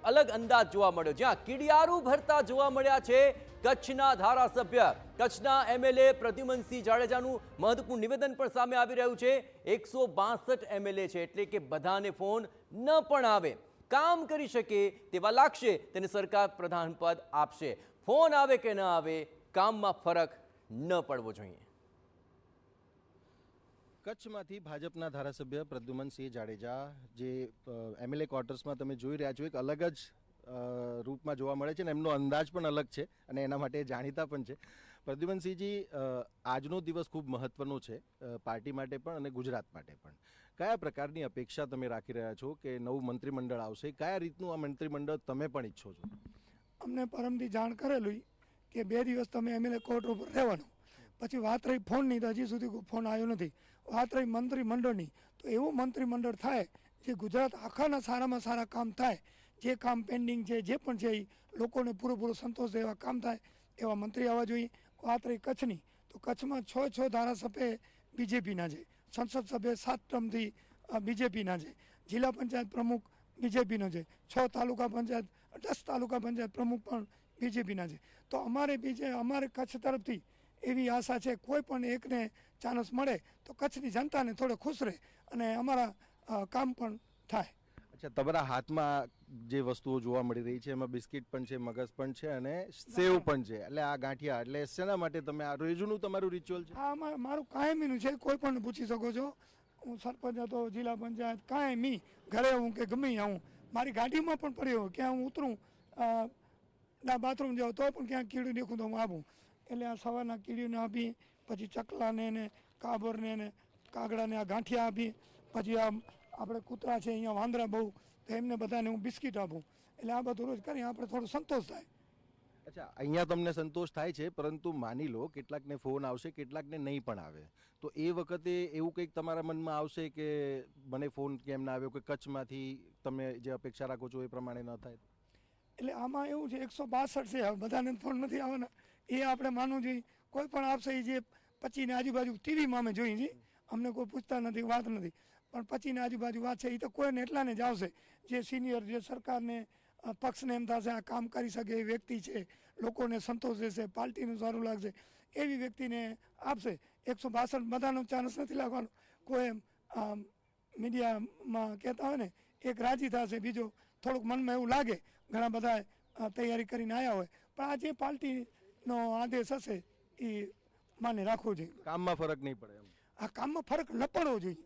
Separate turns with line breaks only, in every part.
અલગ અંદાજ જોવા મળ્યો, જ્યાં કીડિયારું ભરતા જોવા મળ્યા છે કચ્છના ધારાસભ્ય. કચ્છના એમએલએ પ્રદ્યુમનસિંહ જાડેજાનું મહત્વપૂર્ણ નિવેદન પણ સામે આવી રહ્યું છે. 162 એમએલએ છે, એટલે કે બધાને ફોન ન પણ આવે, કામ કરી શકે તેવા લાગશે તેને સરકાર પ્રધાન પદ આપશે. ફોન આવે કે ન આવે, કામમાં ફરક ન પડવો જોઈએ.
કચ્છમાંથી ભાજપના ધારાસભ્ય પ્રદ્યુમનસિંહ જાડેજા જે એમએલએ ક્વાર્ટર્સમાં તમે જોઈ રહ્યા છો, એક અલગ જ રૂપમાં જોવા મળે છે ને એમનો અંદાજ પણ અલગ છે અને એના માટે જાણીતા પણ છે. પ્રદ્યુમનસિંહજી, આજનો દિવસ ખૂબ મહત્વનો છે પાર્ટી માટે પણ અને ગુજરાત માટે પણ. કયા પ્રકારની અપેક્ષા તમે રાખી રહ્યા છો કે નવું મંત્રીમંડળ આવશે? કયા રીતનું આ મંત્રીમંડળ તમે પણ ઈચ્છો છો?
અમને પરમથી જાણ કરેલું કે 2 દિવસ તમે એમએલએ ક્વાર્ટર ઉપર રહેવાનું. પછી વાત રહી ફોનની, તો હજી સુધી કોઈ ફોન આવ્યો નથી. વાત રહી મંત્રીમંડળની, તો એવું મંત્રીમંડળ થાય જે ગુજરાત આખાના સારામાં સારા કામ થાય, જે કામ પેન્ડિંગ છે, જે પણ છે એ લોકોને પૂરેપૂરો સંતોષ દે એવા કામ થાય, એવા મંત્રી આવવા જોઈએ. વાત રહી કચ્છની, તો કચ્છમાં 6 ધારાસભ્ય બીજેપીના છે, સંસદ સભ્ય 7 ટર્મથી બીજેપીના છે, જિલ્લા પંચાયત પ્રમુખ બીજેપીનો છે, 6 તાલુકા પંચાયત 10 તાલુકા પંચાયત પ્રમુખ પણ બીજેપીના છે. તો અમારે કચ્છ તરફથી એવી આશા છે, કોઈ પણ એકને ચાન્સ મળે તો કચ્છની જનતાને થોડો ખુશ રહે અને અમારા કામ પણ થાય.
અચ્છા, તમારા હાથમાં જે વસ્તુઓ જોવા મળી રહી છે એમાં બિસ્કિટ પણ છે, મગજ પણ છે અને સેવ પણ છે, એટલે આ ગાંઠિયા, એટલે શેના માટે તમે આ રોજનું તમારું રિચ્યુઅલ છે?
આ મારું કાયમીનું છે, કોઈ પણ પૂછી શકો છો. હું સરપંચ હતો, જિલ્લા પંચાયત, કાયમી ઘરે હું કે ગમે આવું, મારી ગાડીમાં પણ પડ્યો, ક્યાં હું ઉતરું બાથરૂમ જાઉં તો પણ ક્યાંક કીડું દેખું તો હું આપું. એટલે આ સવારના કીડીઓને આપી, પછી ચકલાને ને કાબરને ને કાગડાને આ ગાંઠિયા આપી, પછી આ આપણે કૂતરા છે અહીંયા વાંદરા બહુ, તો એમને બધાને હું બિસ્કિટ આપું. એટલે આ બધું રોજ કરી આપણે થોડો સંતોષ થાય.
અચ્છા, અહીંયા તમને સંતોષ થાય છે, પરંતુ માની લો કેટલાકને ફોન આવશે, કેટલાકને નહીં પણ આવે, તો એ વખતે એવું કંઈક તમારા મનમાં આવશે કે મને ફોન કેમ ના આવ્યો, કે કચ્છમાંથી તમે જે અપેક્ષા રાખો છો એ પ્રમાણે ન થાય?
એટલે આમાં એવું છે, 162 છે, હવે બધાને ફોન નથી આવવાના, એ આપણે માનવું જોઈએ. કોઈ પણ આપશે એ જે 25 ની આજુબાજુ ટીવીમાં અમે જોઈએ છીએ, અમને કોઈ પૂછતા નથી, વાત નથી, પણ 25 ની આજુબાજુ વાત છે, એ તો કોઈને એટલાને જ આવશે જે સિનિયર, જે સરકારને પક્ષને એમ થશે આ કામ કરી શકે એ વ્યક્તિ છે, લોકોને સંતોષ દેશે, પાર્ટીનું સારું લાગશે, એવી વ્યક્તિને આપશે. 162 બધાનો ચાન્સ નથી લાગવાનો. કોઈ મીડિયામાં કહેતા હોય ને, એક રાજી થશે, બીજો થોડુંક મનમાં એવું લાગે, ઘણા બધા તૈયારી કરીને આવ્યા હોય, પણ આ જે પાર્ટીનો આદેશ હશે એ માને રાખવો જોઈએ.
કામમાં ફરક નહીં પડે એમ?
આ કામમાં ફરક ન પડવો જોઈએ,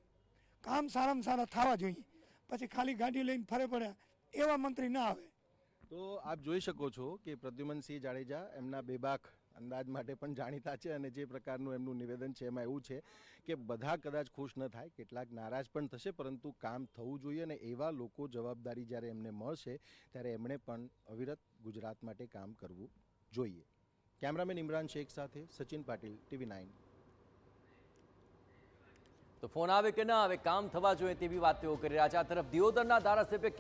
કામ સારામાં સારા થવા જોઈએ. પછી ખાલી ગાડીઓ લઈને ફરે પડ્યા એવા મંત્રી ના આવે.
તો આપ જોઈ શકો છો કે પ્રદ્યુમનસિંહ જાડેજા એમના બેબાક અંદાજ માટે પણ જાણીતા છે અને જે પ્રકારનું એમનું નિવેદન છે એમાં એવું છે કે બધા કદાચ ખુશ ન થાય, કેટલાક નારાજ પણ થશે, પરંતુ કામ થવું જોઈએ અને એવા લોકો જવાબદારી જ્યારે એમને મળશે ત્યારે એમણે પણ અવિરત ગુજરાત માટે કામ કરવું જોઈએ. કેમેરામેન ઇમરાન શેખ સાથે સચિન પાટીલ, TV9.
તો ફોન આવે કે ના આવે, કામ થવા જોઈએ તેવી વાત તેઓ કરી રહ્યા છે. આ તરફ દિયોદરના ધારાસભ્ય કે